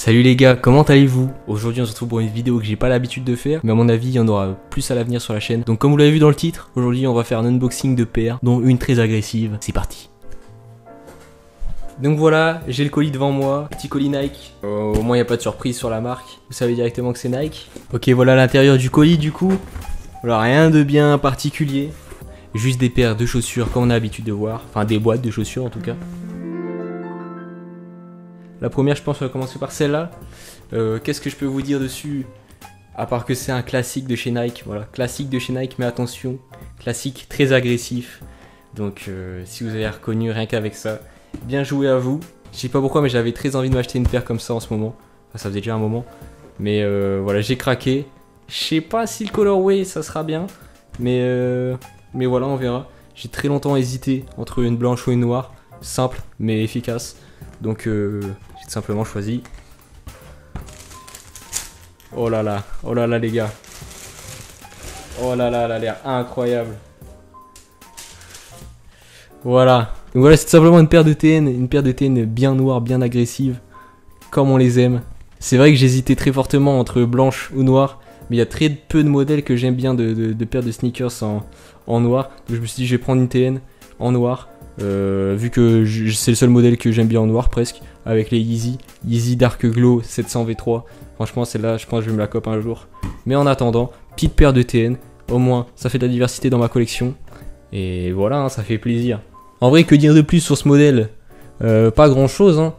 Salut les gars, comment allez-vous? Aujourd'hui on se retrouve pour une vidéo que j'ai pas l'habitude de faire, mais à mon avis il y en aura plus à l'avenir sur la chaîne. Donc comme vous l'avez vu dans le titre, aujourd'hui on va faire un unboxing de paires, dont une très agressive. C'est parti. Donc voilà, j'ai le colis devant moi, petit colis Nike. Au moins il n'y a pas de surprise sur la marque, vous savez directement que c'est Nike. Ok, voilà l'intérieur du colis du coup. Voilà, rien de bien particulier, juste des paires de chaussures comme on a l'habitude de voir, enfin des boîtes de chaussures en tout cas. La première, je pense, on va commencer par celle-là. Qu'est-ce que je peux vous dire dessus? À part que c'est un classique de chez Nike. Voilà, classique de chez Nike, mais attention, classique très agressif. Donc, si vous avez reconnu rien qu'avec ça, bien joué à vous. Je sais pas pourquoi, mais j'avais très envie de m'acheter une paire comme ça en ce moment. Enfin, ça faisait déjà un moment. Mais voilà, j'ai craqué. Je sais pas si le colorway, ça sera bien. Mais voilà, on verra. J'ai très longtemps hésité entre une blanche ou une noire. Simple, mais efficace. Donc, j'ai tout simplement choisi. Oh là là les gars. Oh là là, elle a l'air incroyable. Voilà. Donc voilà, c'est tout simplement une paire de TN bien noire, bien agressive, comme on les aime. C'est vrai que j'hésitais très fortement entre blanche ou noire, mais il y a très peu de modèles que j'aime bien de paires de sneakers en noir. Donc je me suis dit, je vais prendre une TN en noir. Vu que c'est le seul modèle que j'aime bien en noir presque, avec les Yeezy Dark Glow 700 V3. Franchement celle-là je pense que je vais me la cope un jour. Mais en attendant, petite paire de TN, au moins ça fait de la diversité dans ma collection. Et voilà, hein, ça fait plaisir. En vrai, que dire de plus sur ce modèle? Pas grand chose, hein.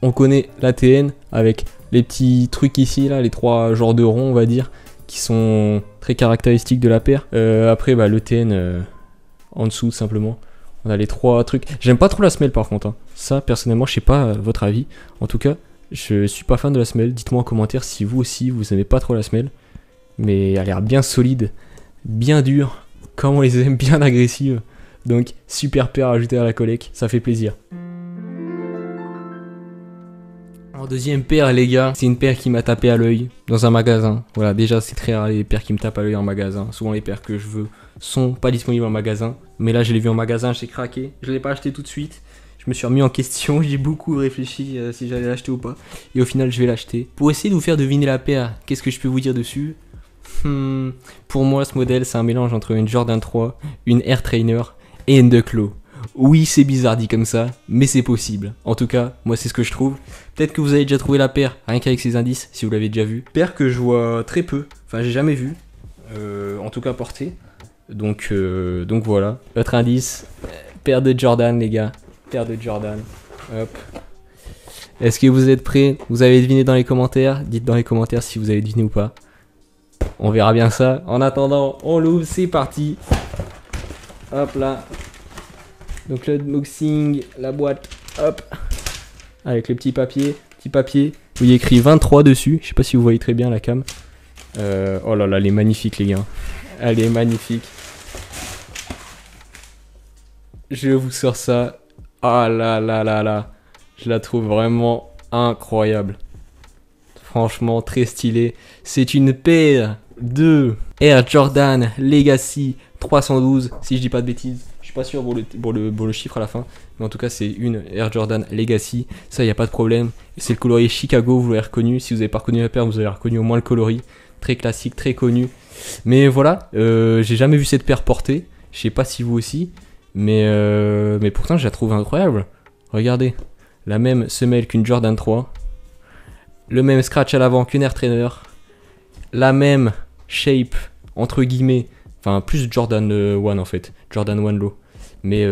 On connaît la TN avec les petits trucs ici, là, les trois genres de ronds on va dire, qui sont très caractéristiques de la paire. Après bah, le TN en dessous simplement. On a les trois trucs. J'aime pas trop la semelle par contre. Hein. Ça, personnellement, je sais pas votre avis. En tout cas, je suis pas fan de la semelle. Dites-moi en commentaire si vous aussi, vous aimez pas trop la semelle. Mais elle a l'air bien solide, bien dure, comme on les aime, bien agressive. Donc, super paire à ajouter à la collecte. Ça fait plaisir. En deuxième paire, les gars, c'est une paire qui m'a tapé à l'œil dans un magasin. Voilà, déjà, c'est très rare les paires qui me tapent à l'œil en magasin. Souvent, les paires que je veux sont pas disponibles en magasin. Mais là, je l'ai vu en magasin, j'ai craqué. Je l'ai pas acheté tout de suite. Je me suis remis en question. J'ai beaucoup réfléchi si j'allais l'acheter ou pas. Et au final, je vais l'acheter. Pour essayer de vous faire deviner la paire, qu'est-ce que je peux vous dire dessus? Pour moi, ce modèle, c'est un mélange entre une Jordan 3, une Air Trainer et une Duck Low. Oui, c'est bizarre dit comme ça, mais c'est possible. En tout cas, moi, c'est ce que je trouve. Peut-être que vous avez déjà trouvé la paire, rien qu'avec ces indices, si vous l'avez déjà vu. Paire que je vois très peu. Enfin, j'ai jamais vu. En tout cas, portée. Donc voilà. Autre indice, paire de Jordan les gars, paire de Jordan. Hop. Est-ce que vous êtes prêts? Vous avez deviné dans les commentaires? Dites dans les commentaires si vous avez deviné ou pas. On verra bien ça. En attendant, on l'ouvre, c'est parti. Hop là. Donc l'unboxing, la boîte, hop. Avec le petit papier. Où il y a écrit 23 dessus. Je sais pas si vous voyez très bien la cam. Oh là là, elle est magnifique les gars. Elle est magnifique. Je vous sors ça. Ah là là là là. Je la trouve vraiment incroyable. Franchement, très stylé. C'est une paire de Air Jordan Legacy 312, si je dis pas de bêtises. Je suis pas sûr pour le chiffre à la fin. Mais en tout cas, c'est une Air Jordan Legacy. Ça, il n'y a pas de problème. C'est le coloris Chicago, vous l'avez reconnu. Si vous n'avez pas reconnu la paire, vous avez reconnu au moins le coloris. Très classique, très connu. Mais voilà, j'ai jamais vu cette paire portée. Je sais pas si vous aussi. Mais pourtant, je la trouve incroyable. Regardez, la même semelle qu'une Jordan 3. Le même scratch à l'avant qu'une Air Trainer. La même shape, entre guillemets. Enfin, plus Jordan 1 en fait. Jordan 1 Low. Mais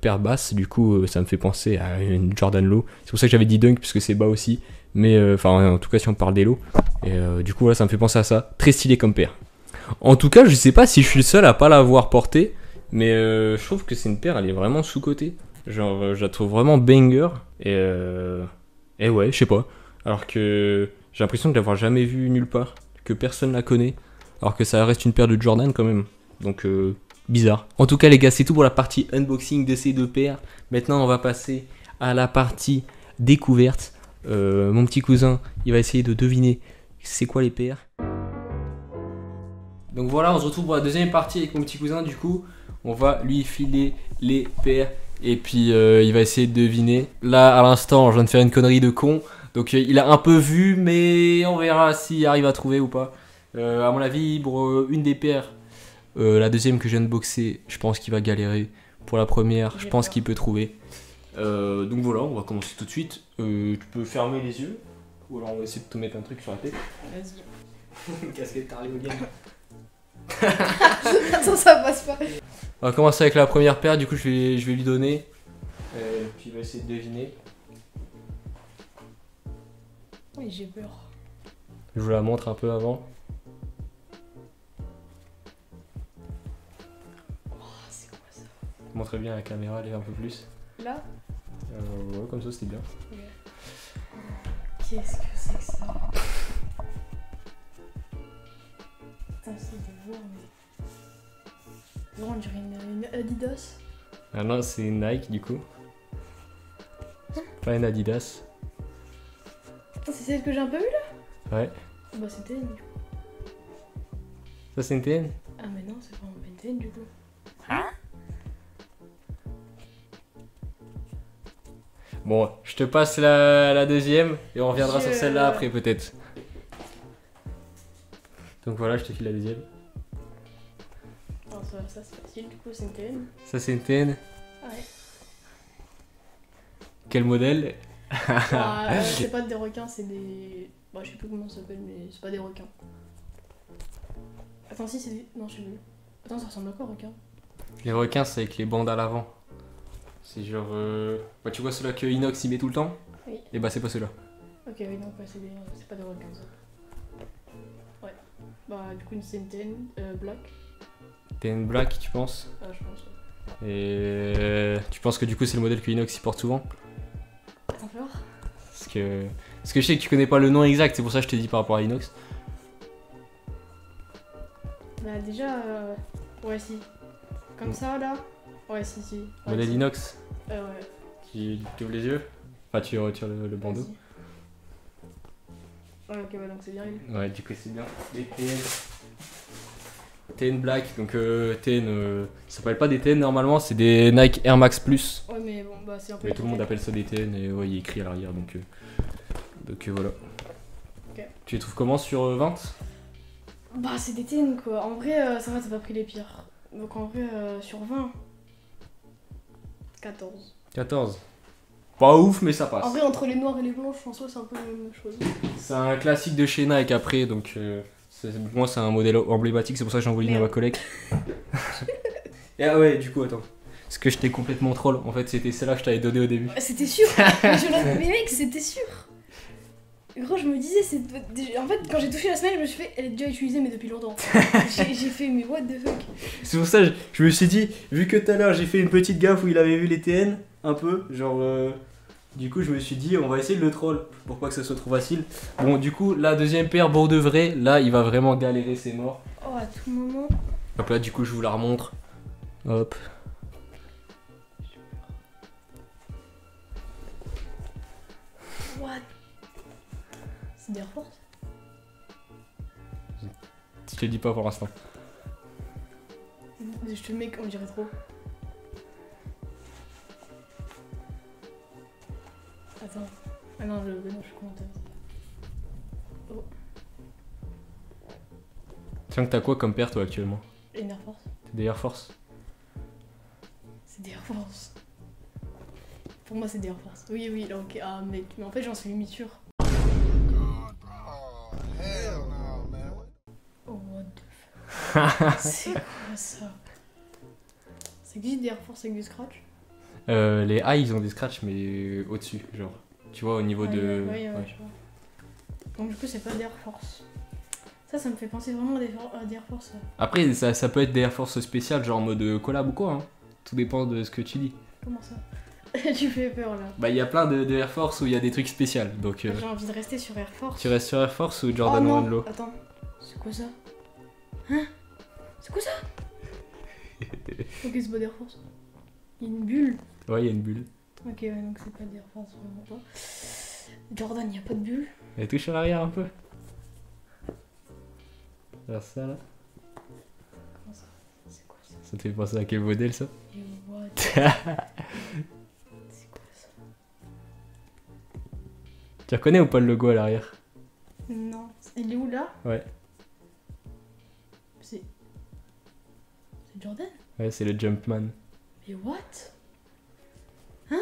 paire basse, du coup, ça me fait penser à une Jordan Low. C'est pour ça que j'avais dit Dunk, puisque c'est bas aussi. Mais enfin, en tout cas, si on parle des lows. Et du coup, voilà, ça me fait penser à ça. Très stylé comme paire. En tout cas, je sais pas si je suis le seul à pas l'avoir portée. Mais je trouve que c'est une paire, elle est vraiment sous-cotée. Genre, je la trouve vraiment banger. Et ouais, je sais pas. Alors que j'ai l'impression de l'avoir jamais vue nulle part. Que personne la connaît. Alors que ça reste une paire de Jordan quand même. Donc, bizarre. En tout cas, les gars, c'est tout pour la partie unboxing de ces deux paires. Maintenant, on va passer à la partie découverte. Mon petit cousin, il va essayer de deviner c'est quoi les paires. Donc voilà, on se retrouve pour la deuxième partie avec mon petit cousin. Du coup, on va lui filer les paires et puis il va essayer de deviner. Là, à l'instant, je viens de faire une connerie de con. Donc il a un peu vu, mais on verra s'il arrive à trouver ou pas. À mon avis, pour une des paires, la deuxième que je viens de boxer, je pense qu'il va galérer. Pour la première, je pense qu'il peut trouver. Donc voilà, on va commencer tout de suite. Tu peux fermer les yeux, ou alors on va essayer de te mettre un truc sur la tête. Vas-y. Casquette Harley-Williams. Attends, ça passe pas. On va commencer avec la première paire, du coup je vais lui donner. Puis il va essayer de deviner. Oui, j'ai peur. Je vous la montre un peu avant. Oh, c'est quoi ça? Montrez bien à la caméra, allez un peu plus. Là? Ouais, comme ça c'était bien. Ok. Qu'est-ce que c'est que ça? Putain, j'essaie de voir, mais. Non, on dirait une Adidas. Ah non, c'est une Nike du coup. Pas une Adidas. Putain, c'est celle que j'ai un peu vue là? Ouais. Bah, c'est TN du coup. Ça c'est une TN? Ah, mais non, c'est pas une TN du coup. Bon, je te passe la deuxième et on reviendra sur celle-là après peut-être. Donc voilà, je te file la deuxième. Alors, ça c'est facile, du coup, c'est une TN. Ça c'est une TN. Ouais. Quel modèle? Bah, c'est pas des requins, c'est des. Bah, je sais plus comment ça s'appelle, mais c'est pas des requins. Attends, si c'est des. Non, je sais plus. Attends, ça ressemble à quoi, requin? Les requins c'est avec les bandes à l'avant. C'est genre... Bah tu vois ceux-là que Inox il met tout le temps? Oui. Et bah c'est pas ceux-là. Ok, oui, donc ouais, c'est pas des requins ça. Ouais. Bah, du coup, c'est une TN black. TN Black tu penses? Ah, je pense. Ouais. Et tu penses que du coup c'est le modèle que Inox il porte souvent? Attends, fais voir. Parce que je sais que tu connais pas le nom exact, c'est pour ça que je t'ai dit par rapport à Inox. Bah, déjà. Ouais, si. Comme ça, là. Ouais, si. Ouais, Modèle si. Inox? Ouais. Tu ouvres les yeux? Enfin tu retires le bandeau. Vas-y. Ouais, ok, ouais, donc c'est bien lui. Ouais, du coup c'est bien. Les TN. TN Black, donc TN, ça s'appelle pas des TN normalement, c'est des Nike Air Max Plus. Ouais, mais bon, bah, c'est un peu. Mais tout le monde appelle ça des TN et ouais, il est écrit à l'arrière donc voilà. Ok. Tu les trouves comment sur 20? Bah, c'est des TN quoi. En vrai, ça va, t'as pas pris les pires. Donc en vrai, sur 20. 14. 14. Pas ouf, mais ça En passe. vrai, entre les noirs et les blancs, en soi, c'est un peu la même chose. C'est un classique de chez Nike après, donc moi c'est un modèle emblématique, c'est pour ça que j'ai envoyé une à ma Merde. collègue. Et ah ouais, du coup, attends. Parce que j'étais complètement troll, en fait c'était celle-là que je t'avais donné au début. C'était sûr. Mais mec, c'était sûr. Gros, je me disais, en fait, quand j'ai touché la semelle, je me suis fait, elle est déjà utilisée, mais depuis longtemps. J'ai fait, mais what the fuck. C'est pour ça que je me suis dit, vu que tout à l'heure j'ai fait une petite gaffe où il avait vu les TN, un peu, genre... Du coup je me suis dit, on va essayer de le troll, pour pas que ça soit trop facile. Bon, du coup, la deuxième paire, pour de vrai, là il va vraiment galérer, c'est mort. Oh, à tout moment. Hop là, du coup je vous la remontre. Hop. What? C'est des Air Force? Je te le dis pas pour l'instant. Je te le mets, on dirait trop. Attends. Ah non, je suis commentaire. Oh, Tiens que t'as quoi comme paire toi actuellement? une Air Force. T'as des Air Force? C'est des Air Force. Pour moi, c'est des Air Force. Oui, oui, là, ok. Ah, mec, mais en fait, j'en suis limite sûr. Oh, what the fuck. C'est quoi ça? Ça existe des Air Force avec du scratch? Les high ils ont des scratchs mais au-dessus, genre. Tu vois, au niveau de... Ouais, je vois. Donc, du coup, c'est pas des Air Force. Ça me fait penser vraiment à des Air Force. Après, ça peut être des Air Force spéciales, genre en mode collab ou quoi, hein. Tout dépend de ce que tu dis. Comment ça? Tu fais peur là. Bah, il y a plein de Air Force où il y a des trucs spéciaux, donc... J'ai envie de rester sur Air Force. Tu restes sur Air Force ou Oh Jordan non, 1 Low? attends. C'est quoi ça? Hein? C'est quoi ça? Ok, c'est pas d'Air Force. Il y a une bulle. Ouais, il y a une bulle. Ok, ouais, donc c'est pas d'Air Force, vraiment pas. Jordan, y a pas de bulle. Elle touche à l'arrière un peu. Vers ça là. Comment ça? C'est quoi ça? Ça te fait penser à quel modèle ça? Yo, what? C'est quoi ça? Tu reconnais ou pas le logo à l'arrière? Non. Il est où là? Ouais. C'est Jordan? Ouais, c'est le Jumpman. Mais what? Hein?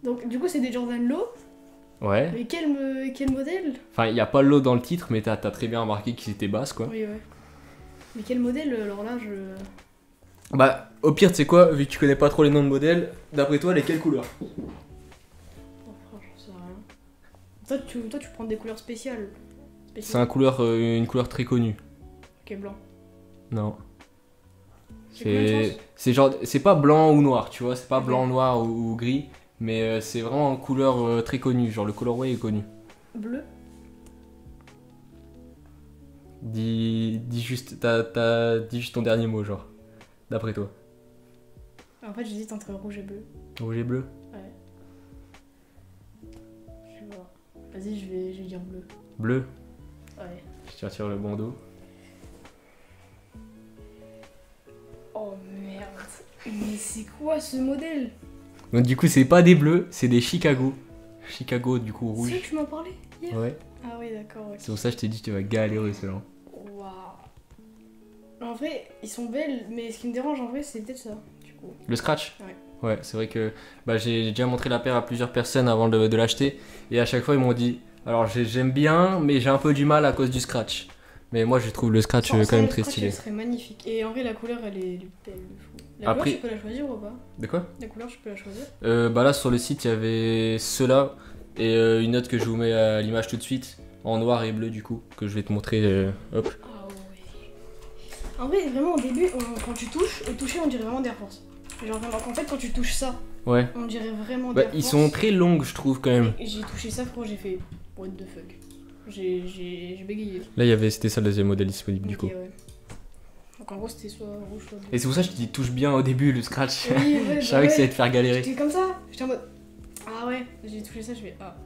Donc du coup c'est des Jordan Low? Ouais. Mais quel modèle? Enfin, il n'y a pas l'eau dans le titre, mais t'as très bien remarqué qu'ils étaient basses, quoi. Oui, ouais. Mais quel modèle? Alors là, je... Bah, au pire, tu sais quoi, vu que tu connais pas trop les noms de modèles, d'après toi, lesquelles couleurs? Oh, franchement, j'en sais rien. Toi, tu prends des couleurs spéciales. C'est une couleur très connue. Ok, blanc. Non. C'est combien de chances? C'est genre, c'est pas blanc ou noir, tu vois, c'est pas Ok. blanc, noir ou gris, mais c'est vraiment une couleur très connue, genre le colorway est connu. Bleu? Dis juste, dis juste ton dernier mot, genre, d'après toi. En fait, j'hésite entre rouge et bleu. Rouge et bleu? Ouais. Je vais voir. Vas-y, je vais dire bleu. Bleu? Ouais. Je te retire le bandeau. Oh merde. Mais c'est quoi ce modèle? Donc du coup, c'est pas des bleus, c'est des Chicago. Chicago, du coup, C'est rouge. vrai que tu m'en parlais hier? Ouais. Ah oui, d'accord. Ok. C'est pour ça que je t'ai dit, tu vas galérer, ceux-là. Waouh. En vrai, ils sont belles, mais ce qui me dérange en vrai, c'est peut-être ça, du coup. Le scratch? Ouais. Ouais, c'est vrai que bah, j'ai déjà montré la paire à plusieurs personnes avant de l'acheter. Et à chaque fois, ils m'ont dit, alors j'aime bien, mais j'ai un peu du mal à cause du scratch. Mais moi, je trouve le scratch Sans quand même le très scratch, stylé. elle serait magnifique. Et en vrai, la couleur, elle est belle de fou. La Après- couleur, je peux la choisir ou pas? De quoi? La couleur, je peux la choisir? Bah là, sur le site, il y avait ceux-là et une autre que je vous mets à l'image tout de suite, en noir et bleu, du coup, que je vais te montrer. Hop. Ah ouais. En vrai, vraiment, au début, quand tu touches, au toucher, on dirait vraiment des Air Force. Genre, vraiment, en fait, quand tu touches ça, Ouais. on dirait vraiment des Bah, Air ils Force. sont très longues, je trouve, quand même. Et j'ai touché ça, frérot, j'ai fait what the fuck. J'ai bégayé. Là, c'était ça le deuxième modèle disponible, du Ok, coup. ouais. Donc en gros, c'était soit rouge, soit bleu. Et c'est pour ça que je te dis, touche bien au début le scratch. Oui, ouais, Je savais que ça allait te faire galérer. J'étais comme ça, j'étais en mode. Ah ouais, j'ai touché ça, je fais ah.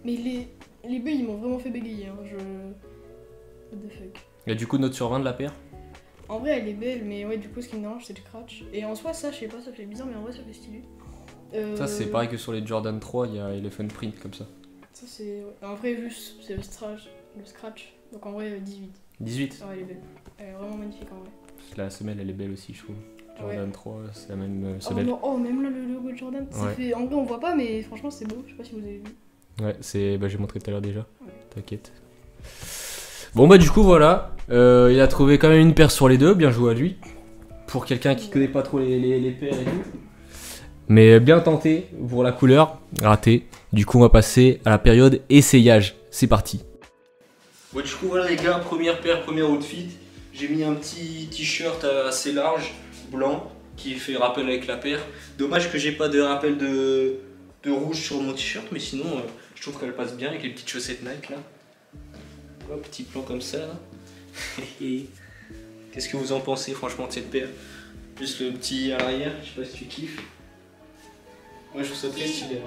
Mais les bœufs, ils m'ont vraiment fait bégayer. Hein. What the fuck. Et du coup, note sur 20 de la paire. En vrai, elle est belle, mais ouais, du coup, ce qui me dérange, c'est le scratch. Et en soi, ça, je sais pas, ça fait bizarre, mais en vrai, ça fait stylé. Ça, c'est pareil que sur les Jordan 3, il y a le fun print comme ça. Ça, c'est. Ouais. En vrai, juste, c'est le scratch. Le scratch. Donc en vrai, 18. 18. Ah ouais, elle est belle. Elle est vraiment magnifique en vrai. La semelle, elle est belle aussi, je trouve. Ouais. Jordan 3, c'est la même Oh, semelle. non, oh, même là, le logo de Jordan, ça Ouais. fait. En vrai, on voit pas, mais franchement, c'est beau. Je sais pas si vous avez vu. Ouais, j'ai montré tout à l'heure déjà. Ouais. T'inquiète. Bon, bah, du coup, voilà. Il a trouvé quand même une paire sur les deux. Bien joué à lui. Pour quelqu'un qui connaît pas trop les paires et tout. Mais bien tenté pour la couleur. Raté. Du coup, on va passer à la période essayage. C'est parti. Bon, du coup, voilà, les gars. Première paire, premier outfit. J'ai mis un petit t-shirt assez large, blanc, qui fait rappel avec la paire. Dommage que j'ai pas de rappel de rouge sur mon t-shirt, mais sinon, je trouve qu'elle passe bien avec les petites chaussettes Nike là. Hop, petit plan comme ça. Là. Qu'est-ce que vous en pensez franchement de cette paire? Juste le petit à l'arrière, je sais pas si tu kiffes. Moi je trouve ça très stylé.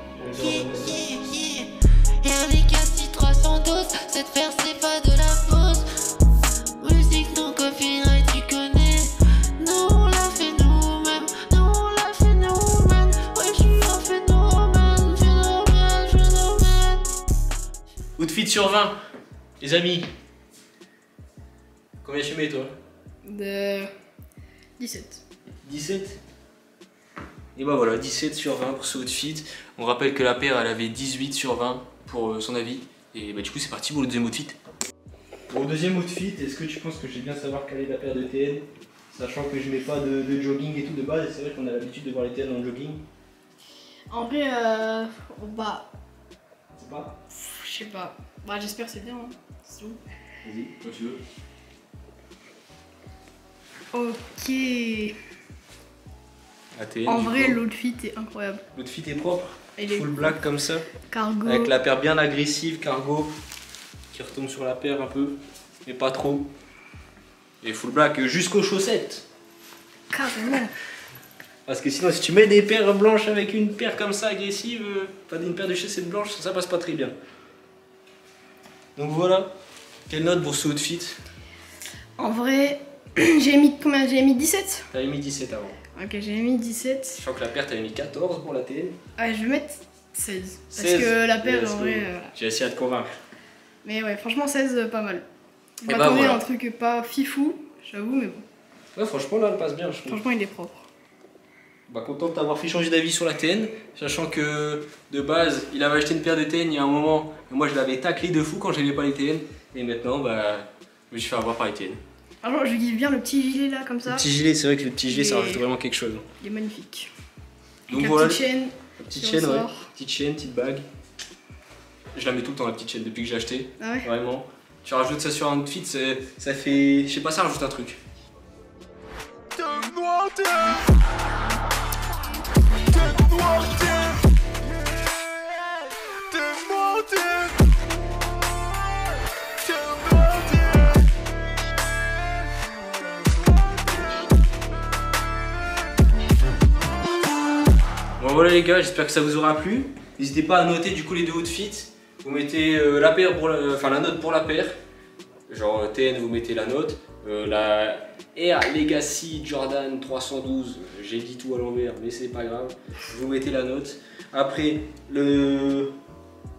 Hervé 312, cette paire c'est pas de la fausse. Musique non copyright tu connais. Nous on l'a fait nous-mêmes, nous on l'a fait nous-mêmes. Ouais je suis un phénomène, phénomène. Outfit sur 20, les amis. Combien tu mets toi? De 17. 17. Et bah voilà, 17 sur 20 pour ce outfit. On rappelle que la paire elle avait 18 sur 20 pour son avis. Et bah du coup c'est parti pour le deuxième outfit. Pour le deuxième outfit, est-ce que tu penses que j'ai bien savoir quelle est la paire de TN? Sachant que je mets pas de jogging et tout de base, et c'est vrai qu'on a l'habitude de voir les TN en jogging. En vrai, bah, C'est pas? je sais pas. Bah, j'espère que c'est bien. Hein. C'est tout. Vas-y, quand tu veux. Ok. La TN, En du vrai, coup. l'outfit est incroyable. L'outfit est propre. Il est Full black comme ça. cargo. Avec la paire bien agressive, cargo. Qui retombe sur la paire un peu. Mais pas trop. Et full black jusqu'aux chaussettes. Carrément. Parce que sinon, si tu mets des paires blanches avec une paire comme ça agressive, pas une paire de chaussettes blanches, ça passe pas très bien. Donc voilà. Quelle note pour ce outfit? En vrai, j'ai mis combien? J'ai mis 17. T'avais mis 17 avant. Ok, j'ai mis 17. Je crois que la paire t'avais mis 14 pour la TN. Ouais, je vais mettre 16. Parce 16. que la paire, Let's en go. vrai. J'ai essayé de te convaincre. Mais ouais, franchement, 16, pas mal. Je Et bah, m'attendais voilà. à un truc pas fifou, j'avoue, mais bon. Ouais, franchement, là, elle passe bien, je trouve. Franchement, il est propre. Bah, content de t'avoir fait changer d'avis sur la TN, sachant que de base, il avait acheté une paire de TN il y a un moment, et moi je l'avais taclé de fou quand j'aimais pas les TN, et maintenant, bah, je me suis fait avoir par les TN. Alors, je kiffe bien le petit gilet là, comme ça. Le petit gilet, c'est vrai que le petit gilet, ça Et- rajoute vraiment quelque chose. Il est magnifique. Donc Avec voilà, la petite chaîne. la petite qui chaîne, ouais. ressort. Petite chaîne, petite bague. Je la mets tout le temps, la petite chaîne, depuis que j'ai acheté. Ah ouais. Vraiment. Tu rajoutes ça sur un outfit, ça fait. Je sais pas, ça rajoute un truc. Bon voilà les gars, j'espère que ça vous aura plu. N'hésitez pas à noter du coup les deux outfits. Vous mettez la paire pour la note pour la paire. Genre TN vous mettez la note. La Air Legacy Jordan 312, j'ai dit tout à l'envers mais c'est pas grave. Vous mettez la note. Après le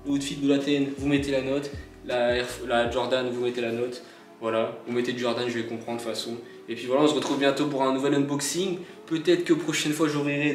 outfit de la TN vous mettez la note. La Jordan vous mettez la note. Voilà, vous mettez du Jordan, je vais comprendre de toute façon. Et puis voilà, on se retrouve bientôt pour un nouvel unboxing. Peut-être que prochaine fois j'ouvrirai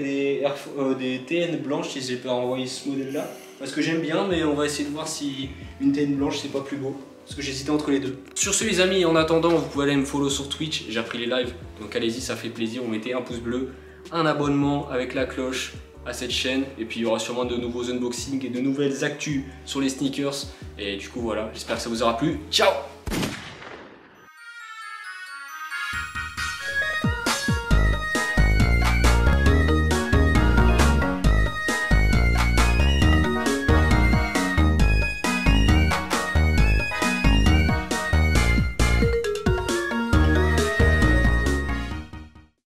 des TN blanches si j'ai pas envoyé ce modèle là. Parce que j'aime bien, mais on va essayer de voir si une TN blanche c'est pas plus beau. Parce que j'hésitais entre les deux. Sur ce les amis, en attendant, vous pouvez aller me follow sur Twitch. J'ai appris les lives, donc allez-y, ça fait plaisir. Vous mettez un pouce bleu, un abonnement avec la cloche à cette chaîne. Et puis il y aura sûrement de nouveaux unboxings et de nouvelles actus sur les sneakers. Et du coup voilà, j'espère que ça vous aura plu. Ciao!